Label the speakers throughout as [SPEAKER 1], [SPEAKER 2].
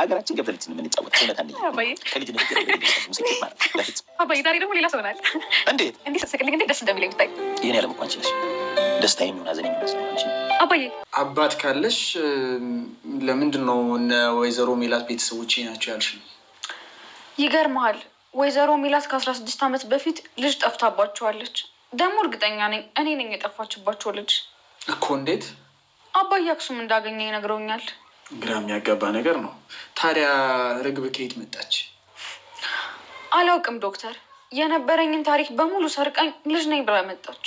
[SPEAKER 1] ሀገራችን ገብተን የምንጫወት ሰውነት አንደኛ ከልጅነት ሙስሊም ማለት ለፍጽ
[SPEAKER 2] አባዬ ዛሬ ደግሞ ሌላ ሰው ናል።
[SPEAKER 1] እንዴት
[SPEAKER 2] ስቅልኝ እንዴት ደስ እንደሚለኝ ብታይ።
[SPEAKER 1] ይሄን ያለም እንኳን ችለሽ ደስታ የሚሆን ሀዘን የሚመስለው አንቺ
[SPEAKER 2] አባዬ
[SPEAKER 3] አባት ካለሽ ለምንድን ነው እነ ወይዘሮ ሜላት ቤተሰቦቼ ናቸው ያልሽኝ?
[SPEAKER 2] ይገርምሃል ወይዘሮ ሜላት ከ16 ዓመት በፊት ልጅ ጠፍታባቸዋለች። ደግሞ እርግጠኛ ነኝ እኔ ነኝ የጠፋችባቸው ልጅ
[SPEAKER 3] እኮ። እንዴት?
[SPEAKER 2] አባዬ አክሱም እንዳገኘ ይነግረውኛል።
[SPEAKER 3] ግራ የሚያጋባ ነገር ነው። ታዲያ ርግብ ከየት መጣች?
[SPEAKER 2] አላውቅም ዶክተር። የነበረኝን ታሪክ በሙሉ ሰርቃኝ ልጅ ነኝ ብላ መጣች።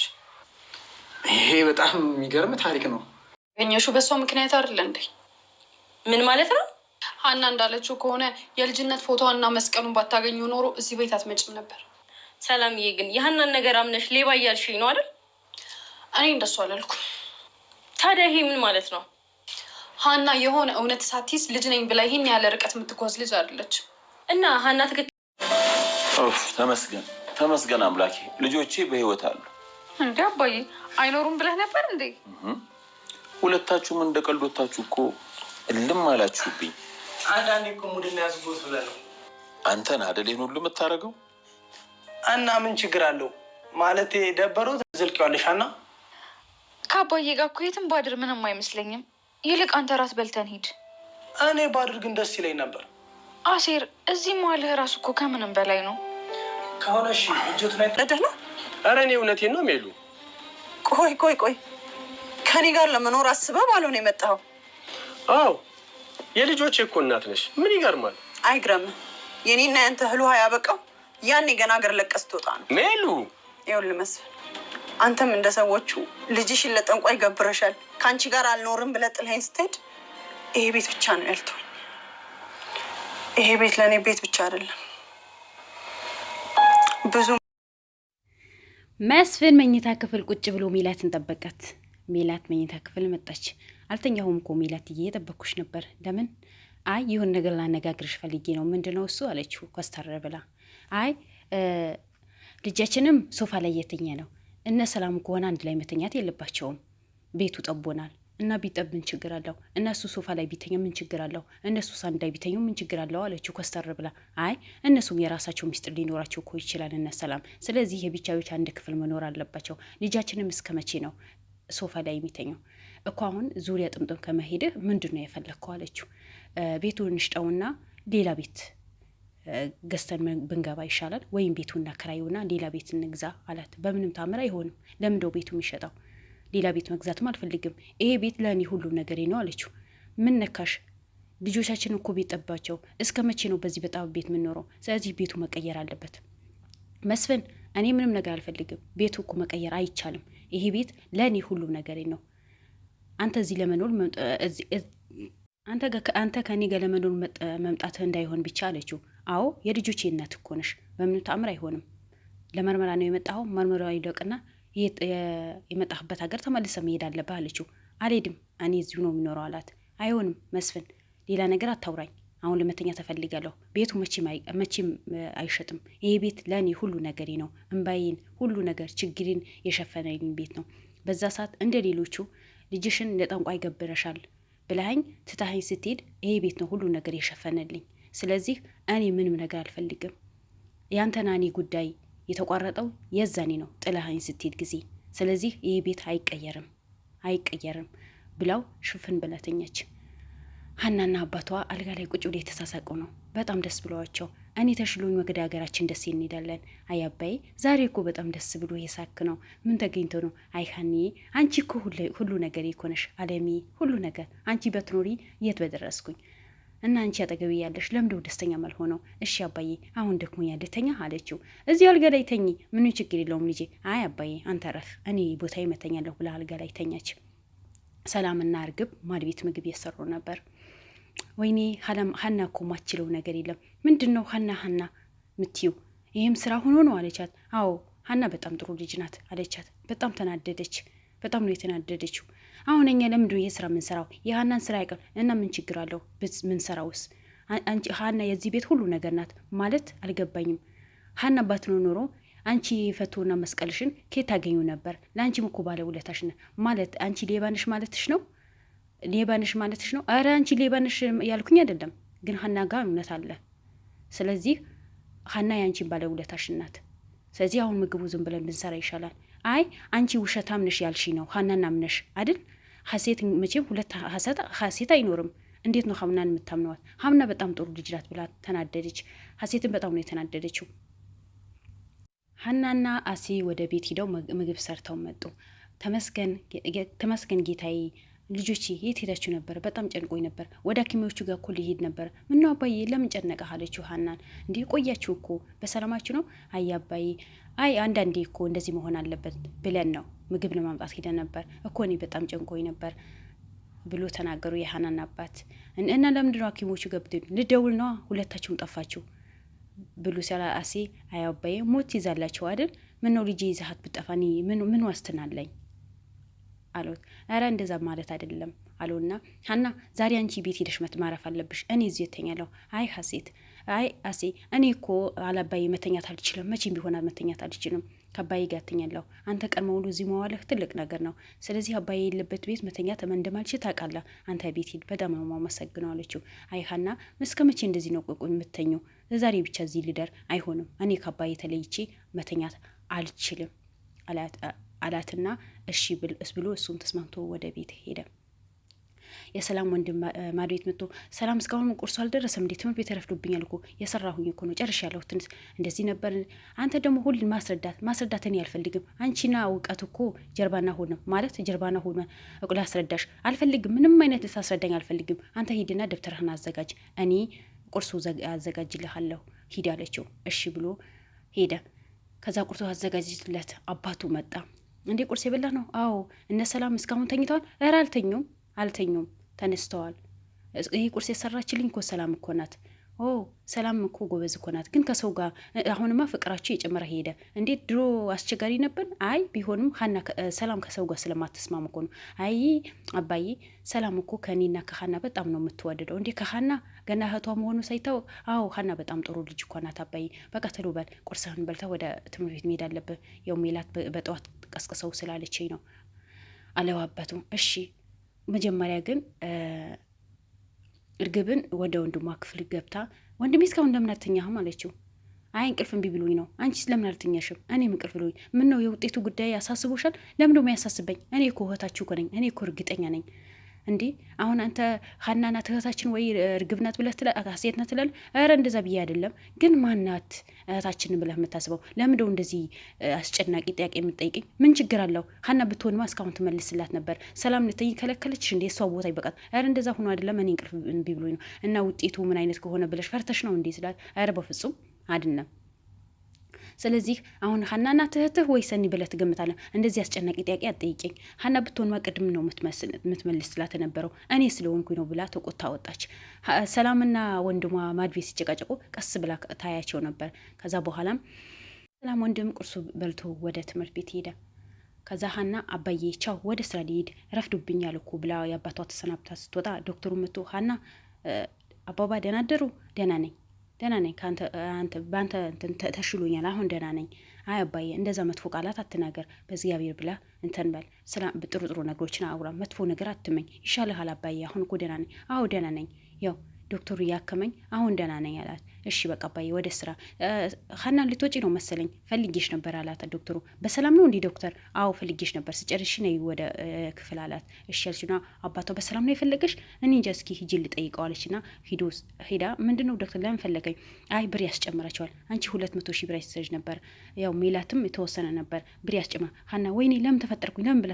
[SPEAKER 3] ይሄ በጣም የሚገርም ታሪክ ነው።
[SPEAKER 2] ያገኘሽው በሷ ምክንያት አይደለ እንዴ?
[SPEAKER 4] ምን ማለት ነው?
[SPEAKER 2] ሀና እንዳለችው ከሆነ የልጅነት ፎቶዋንና መስቀሉን ባታገኙ ኖሮ እዚህ ቤት አትመጭም ነበር።
[SPEAKER 4] ሰላምዬ ግን የሀናን ነገር አምነሽ ሌባ እያልሽኝ ነው አይደል?
[SPEAKER 2] እኔ እንደሱ አላልኩም።
[SPEAKER 4] ታዲያ ይሄ ምን ማለት ነው?
[SPEAKER 2] ሀና የሆነ እውነት ሳትይዝ ልጅ ነኝ ብላ ይሄን ያለ ርቀት የምትጓዝ ልጅ አይደለች።
[SPEAKER 4] እና ሀና ትክክል።
[SPEAKER 1] ተመስገን አምላኬ፣ ልጆቼ በህይወት አሉ።
[SPEAKER 2] እንዴ አባዬ አይኖሩም ብለህ ነበር እንዴ?
[SPEAKER 1] ሁለታችሁም እንደ ቀልዶታችሁ እኮ እልም አላችሁብኝ።
[SPEAKER 3] አንዳንዴ እኮ ሙድና ያዝቦት ብለህ ነው።
[SPEAKER 1] አንተን አይደል ይሄን ሁሉ የምታደርገው?
[SPEAKER 3] እና ምን ችግር አለው ማለት ደበረው ትዝልቂዋለሽ። ሀና
[SPEAKER 2] ከአባዬ ጋር እኮ የትም ባድር ምንም አይመስለኝም። ይልቅ አንተ ራስ በልተን ሂድ።
[SPEAKER 3] እኔ ባድር ግን ደስ ይለኝ ነበር።
[SPEAKER 2] አሴር እዚህ መዋልህ ራሱ እኮ ከምንም በላይ ነው።
[SPEAKER 3] ከሆነ እሺ እጆት ላይ
[SPEAKER 5] ለደህ ነው።
[SPEAKER 6] ኧረ እኔ እውነቴን ነው ሜሉ።
[SPEAKER 5] ቆይ ከኔ ጋር ለመኖር አስበህ ባልሆነ የመጣኸው?
[SPEAKER 6] አዎ የልጆቼ እኮ እናት ነሽ። ምን ይገርማል?
[SPEAKER 5] አይግረምም። የኔና ያንተ እህል ውሃ ያበቃው ያኔ ገና ሀገር ለቀህ ስትወጣ ነው።
[SPEAKER 6] ሜሉ
[SPEAKER 5] ይኸውልህ መስፍን፣ አንተም እንደ ሰዎቹ ልጅሽን ለጠንቋይ ገብረሻል። ከአንቺ ጋር አልኖርም ብለህ ጥለኸኝ ስትሄድ ይሄ ቤት ብቻ ነው ያልተወኝ። ይሄ ቤት ለእኔ ቤት ብቻ አይደለም፣ ብዙ።
[SPEAKER 7] መስፍን መኝታ ክፍል ቁጭ ብሎ ሜላትን ጠበቃት። ሜላት መኝታ ክፍል መጣች። አልተኛሁም እኮ ሜላት፣ እየጠበኩሽ ነበር። ለምን? አይ ይሁን ነገር ላነጋግርሽ ፈልጌ ነው። ምንድነው እሱ አለችው ኮስተር ብላ። አይ ልጃችንም ሶፋ ላይ የተኛ ነው። እነ ሰላም ከሆነ አንድ ላይ መተኛት የለባቸውም። ቤቱ ጠቦናል እና ቢጠብ ምን ችግር አለው? እነሱ ሶፋ ላይ ቢተኙ ምን ችግር አለው? እነሱ ሳንድ ላይ ቢተኙ ምን ችግር አለው አለችው ኮስተር ብላ። አይ እነሱም የራሳቸው ሚስጥር ሊኖራቸው እኮ ይችላል እነ ሰላም። ስለዚህ የብቻዎች አንድ ክፍል መኖር አለባቸው። ልጃችንም እስከ መቼ ነው ሶፋ ላይ የሚተኘው? እኮ አሁን ዙሪያ ጥምጥም ከመሄድህ ምንድን ነው የፈለግከው አለችው። ቤቱን እንሽጠውና ሌላ ቤት ገዝተን ብንገባ ይሻላል፣ ወይም ቤቱን እናከራየውና ሌላ ቤት እንግዛ አላት። በምንም ታምር አይሆንም። ለምንደው ቤቱ የሚሸጠው? ሌላ ቤት መግዛትም አልፈልግም። ይሄ ቤት ለእኔ ሁሉም ነገሬ ነው አለችው። ምን ነካሽ? ልጆቻችን እኮ ቤት ጠባቸው። እስከ መቼ ነው በዚህ በጣም ቤት የምንኖረው? ስለዚህ ቤቱ መቀየር አለበት። መስፍን እኔ ምንም ነገር አልፈልግም። ቤቱ እኮ መቀየር አይቻልም። ይሄ ቤት ለእኔ ሁሉም ነገሬ ነው። አንተ እዚህ ለመኖር አንተ ከኔ ጋር ለመኖር መምጣትህ እንዳይሆን ብቻ አለችው። አዎ የልጆቼ እናት እኮ ነሽ። በምንም ተአምር አይሆንም። ለመርመራ ነው የመጣኸው። መርመራ ይደቅና የመጣህበት ሀገር ተመልሰ መሄድ አለብህ አለችው። አልሄድም፣ እኔ እዚሁ ነው የሚኖረው አላት። አይሆንም መስፍን፣ ሌላ ነገር አታውራኝ። አሁን ለመተኛ ተፈልጋለሁ። ቤቱ መቼም አይሸጥም። ይሄ ቤት ለእኔ ሁሉ ነገሬ ነው። እምባዬን፣ ሁሉ ነገር ችግሬን የሸፈነልኝ ቤት ነው። በዛ ሰዓት እንደ ሌሎቹ ልጅሽን ለጠንቋይ ገብረሻል ብለኸኝ ትታኸኝ ስትሄድ ይሄ ቤት ነው ሁሉ ነገር የሸፈነልኝ። ስለዚህ እኔ ምንም ነገር አልፈልግም። ያንተና እኔ ጉዳይ የተቋረጠው የዛኔ ነው ጥለኸኝ ስትሄድ ጊዜ። ስለዚህ ይሄ ቤት አይቀየርም ብላው ሽፍን ብለተኛች። ሀናና አባቷ አልጋ ላይ ቁጭ ብለው የተሳሳቁ ነው። በጣም ደስ ብለዋቸው እኔ ተሽሎኝ ወደ ሀገራችን ደስ እንሄዳለን። አይ አባዬ ዛሬ እኮ በጣም ደስ ብሎ የሳክ ነው። ምን ተገኝቶ ነው? አይ ሀኒዬ አንቺ እኮ ሁሉ ነገር ይኮነሽ አለሚ፣ ሁሉ ነገር አንቺ በትኖሪ የት በደረስኩኝ እና አንቺ አጠገቤ ያለሽ ለምደው ደስተኛ ማልሆነው? እሺ አባዬ አሁን ደክሞኛል ልተኛ አለችው። እዚህ አልጋ ላይ ተኚ፣ ምንም ችግር የለውም ልጄ። አይ አባዬ አንተ ረፍ፣ እኔ ቦታዬ መተኛለሁ ብላ አልጋ ላይ ተኛች። ሰላምና እርግብ ማድቤት ምግብ እየሰሩ ነበር። ወይኔ ሀና እኮ ማችለው ነገር የለም። ምንድን ነው ሀና ምትዩ? ይህም ስራ ሆኖ ነው አለቻት። አዎ ሀና በጣም ጥሩ ልጅ ናት አለቻት። በጣም ተናደደች። በጣም ነው የተናደደችው። አሁን እኛ ለምንድነው ይሄ ስራ የምንሰራው? የሀናን ስራ አይቀር እና ምን ችግር አለው ምንሰራውስ? አንቺ ሀና የዚህ ቤት ሁሉ ነገር ናት ማለት አልገባኝም። ሀና ባትኖር ኖሮ አንቺ ፈቶና መስቀልሽን ከየት ታገኙ ነበር? ለአንቺም እኮ ባለውለታሽ ነው ማለት። አንቺ ሌባንሽ ማለትሽ ነው? ሌባንሽ ማለትሽ ነው? አረ አንቺ ሌባንሽ ያልኩኝ አይደለም። ግን ሀና ጋር እውነት አለ። ስለዚህ ሀና ያንቺን ባለውለታሽ ናት። ስለዚህ አሁን ምግቡ ዝም ብለን ብንሰራ ይሻላል። አይ አንቺ ውሸታም ነሽ ያልሽ ነው ሀናን አምነሽ አይደል? ሀሴት መቼም ሁለት ሀሴት አይኖርም። እንዴት ነው ሀምናን የምታምነዋት? ሀምና በጣም ጥሩ ልጅ ናት ብላ ተናደደች። ሀሴትን በጣም ነው የተናደደችው። ሀናና አሲ ወደ ቤት ሂደው ምግብ ሰርተው መጡ። ተመስገን ጌታዬ፣ ልጆቼ የት ሄዳችሁ ነበር? በጣም ጨንቆኝ ነበር። ወደ ሐኪሞቹ ጋር እኮ ሊሄድ ነበር። ምነው አባዬ ለምን ጨነቀህ? አለችው ሀናን። እንዲህ ቆያችሁ እኮ በሰላማችሁ ነው? አይ አባዬ፣ አይ አንዳንዴ እኮ እንደዚህ መሆን አለበት ብለን ነው ምግብ ለማምጣት ሄደን ነበር እኮ እኔ በጣም ጨንቆኝ ነበር ብሎ ተናገሩ የሀናን አባት። እና ለምንድን ነው ሐኪሞቹ ገብቶ ልደውል ነዋ ሁለታችሁም ጠፋችሁ ብሎ ሲያላ አሴ አይ አባዬ ሞት ይዛላችሁ አይደል? ምነው ልጄ ይዛሃት ብጠፋኒ ምን ዋስትና አለኝ አሉት። ኧረ እንደዛ ማለት አይደለም አሉና ሀና ዛሬ አንቺ ቤት ሄደሽ ማረፍ አለብሽ፣ እኔ እዚህ እተኛለሁ። አይ ሀሴት፣ አይ አሴ እኔ እኮ አላባዬ መተኛት አልችልም፣ መቼም ቢሆን መተኛት አልችልም፣ ከአባዬ ጋር እተኛለሁ። አንተ ቀን ሙሉ እዚህ መዋልህ ትልቅ ነገር ነው። ስለዚህ አባዬ የሌለበት ቤት መተኛት እንደማልችል ታውቃለህ። አንተ ቤት ሂድ፣ በጣም ነው የማመሰግነው አለችው። አይ ሀና እስከ መቼ እንደዚህ ነው ቆቁ የምተኘው? ለዛሬ ብቻ እዚህ ልደር። አይሆንም፣ እኔ ከአባዬ ተለይቼ መተኛት አልችልም አላትና እሺ ብሎ እሱም ተስማምቶ ወደ ቤት ሄደ። የሰላም ወንድም ማድቤት መጥቶ ሰላም እስካሁን ቁርሱ አልደረሰም እንዴ? ትምህርት ቤት ረፍዶብኛል እኮ የሰራሁኝ እኮ ነው ጨርሻለሁ። ትንሽ እንደዚህ ነበር። አንተ ደግሞ ሁሉን ማስረዳት እኔ አልፈልግም። አንቺና እውቀት እኮ ጀርባና ሆነ ማለት ጀርባና ሆነ እቁላ አስረዳሽ አልፈልግም። ምንም አይነት ልታስረዳኝ አልፈልግም። አንተ ሂድና ደብተርህን አዘጋጅ፣ እኔ ቁርሱ አዘጋጅልሃለሁ ሂድ አለችው። እሺ ብሎ ሄደ። ከዛ ቁርሱ አዘጋጅለት አባቱ መጣ። እንዴ ቁርስ የበላ ነው? አዎ። እነ ሰላም እስካሁን ተኝተዋል? ኧረ አልተኙም፣ ተነስተዋል። ይህ ቁርስ የሰራችልኝ እኮ ሰላም እኮ ናት። ኦ ሰላም እኮ ጎበዝ እኮ ናት። ግን ከሰው ጋር አሁንማ ፍቅራቸው የጨመረ ሄደ። እንዴት ድሮ አስቸጋሪ ነበር? አይ ቢሆንም ሀና ሰላም ከሰው ጋር ስለማትስማም እኮ ነው። አይ አባዬ ሰላም እኮ ከእኔና ከሀና በጣም ነው የምትወደደው። እንዴ ከሀና ገና እህቷ መሆኑ ሳይታወቅ? አዎ ሀና በጣም ጥሩ ልጅ እኮ ናት አባዬ። በቃ ተሎ በል ቁርስህን በልታ ወደ ትምህርት ቤት መሄድ አለብህ። ያው ሜላት በጠዋት ቀስቅሰው ስላለችኝ ነው አለው አባቱ። እሺ መጀመሪያ ግን እርግብን ወደ ወንድሟ ክፍል ገብታ ወንድሜ እስካሁን እንደምን አልተኛህም አለችው። አይ እንቅልፍ እምቢ ብሎኝ ነው። አንቺ ስለምን አልተኛሽም? እኔም እንቅልፍ ብሎኝ። ምን ነው የውጤቱ ጉዳይ ያሳስቦሻል? ለምን ደሞ ያሳስበኝ? እኔ እኮ እህታችሁ እኮ ነኝ። እኔ እኮ እርግጠኛ ነኝ። እንዴ አሁን አንተ ሀና ናት እህታችን ወይ እርግብ ናት ብለህ ሴት ናት ትላለህ? ኧረ እንደዛ ብዬ አይደለም፣ ግን ማናት እህታችንን ብለህ የምታስበው? ለምንደው እንደዚህ አስጨናቂ ጥያቄ የምትጠይቅኝ? ምን ችግር አለው? ሀና ብትሆንማ እስካሁን ትመልስላት ነበር። ሰላም ልትይ ከለከለችሽ እንዴ? እሷ ቦታ ይበቃት። ኧረ እንደዛ ሆኖ አይደለም፣ እኔ እንቅልፍ እምቢ ብሎኝ ነው። እና ውጤቱ ምን አይነት ከሆነ ብለሽ ፈርተሽ ነው እንዴ ስላት፣ ኧረ በፍጹም አይደለም። ስለዚህ አሁን ሀና ናት እህትህ ወይ ሰኒ ብለህ ትገምታለህ? እንደዚህ አስጨናቂ ጥያቄ አትጠይቀኝ። ሀና ብትሆንማ ቅድም ነው የምትመልስ ስላት የነበረው እኔ ስለሆንኩኝ ነው ብላ ተቆጣ ወጣች። ሰላምና ወንድሟ ማድቤት ሲጨቃጨቁ ቀስ ብላ ታያቸው ነበር። ከዛ በኋላም ሰላም ወንድም ቁርሱ በልቶ ወደ ትምህርት ቤት ሄደ። ከዛ ሀና አባዬ ቻው ወደ ስራ ሊሄድ ረፍዶብኛል እኮ ብላ የአባቷ ተሰናብታ ስትወጣ ዶክተሩ መጥቶ ሀና አባባ ደህና አደሩ? ደህና ነኝ በአንተ ተሽሎኛል፣ አሁን ደህና ነኝ። አይ አባዬ እንደዛ መጥፎ ቃላት አትናገር፣ በእግዚአብሔር ብላ እንትን በል፣ ጥሩ ነገሮችን አውራ፣ መጥፎ ነገር አትመኝ፣ ይሻልሃል አባዬ። አሁን እኮ ደህና ነኝ። አዎ ደህና ነኝ፣ ያው ዶክተሩ እያከመኝ አሁን ደህና ነኝ አላት። እሺ በቃ አባዬ ወደ ስራ። ሀና ልትወጪ ነው መሰለኝ፣ ፈልጌሽ ነበር አላት ዶክተሩ። በሰላም ነው እንዲህ ዶክተር? አዎ ፈልጌሽ ነበር፣ ስጨርሽ ነይ ወደ ክፍል አላት። እሺ ያልሽና አባቷ በሰላም ነው የፈለገሽ? እኔ እንጃ እስኪ ሂጂ ልጠይቀዋለችና ሄዳ ምንድን ነው ዶክተር ለምን ፈለገኝ? አይ ብር ያስጨምራቸዋል። አንቺ 200 ሺህ ብር ያስሰጅ ነበር፣ ያው ሜላትም የተወሰነ ነበር ብር ያስጨምራ። ሀና ወይኔ ለምን ተፈጠርኩኝ ለምን ብላ